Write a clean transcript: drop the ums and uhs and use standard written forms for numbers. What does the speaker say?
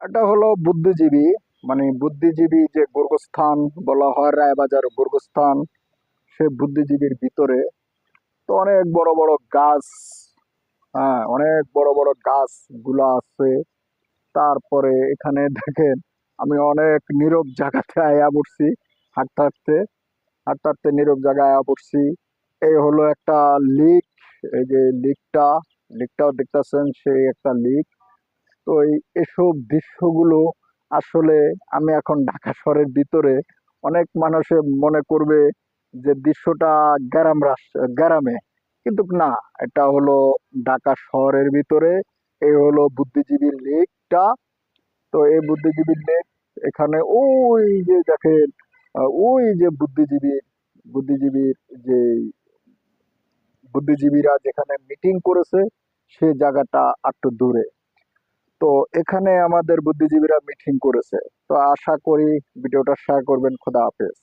এটা হলো বুদ্ধিজীবী, মানে বুদ্ধিজীবী যে গোরস্থান বলা হয়, রায়বাজার গোরস্থান, সে বুদ্ধিজীবীর ভিতরে তো অনেক বড় বড় গাছ। হ্যাঁ, অনেক বড় বড় গাছ গুলা আছে। তারপরে এখানে দেখেন, আমি অনেক নীরব জায়গাতে আয়া পড়ছি। হাঁটতে হাঁটতে হাঁটতে হাঁটতে নীরব জায়গায় আয়া পড়ছি। এই হলো একটা লিক। এই যে লিকটাও দেখতেছেন, সেই একটা লিক। তো এসব দৃশ্যগুলো আসলে, আমি এখন ঢাকা শহরের ভিতরে, অনেক মানুষে মনে করবে যে দৃশ্যটা গ্রামে, কিন্তু না, এটা হলো ঢাকা শহরের ভিতরে। এই হলো বুদ্ধিজীবী লেকটা। তো এই বুদ্ধিজীবী লেক, এখানে ওই যে দেখেন, ওই যে বুদ্ধিজীবীর যে বুদ্ধিজীবীরা যেখানে মিটিং করেছে, সে জায়গাটা একটু দূরে। তো এখানে আমাদের বুদ্ধিজীবীরা মিটিং করেছে। তো আশা করি ভিডিওটা শেয়ার করবেন। খোদা হাফেজ।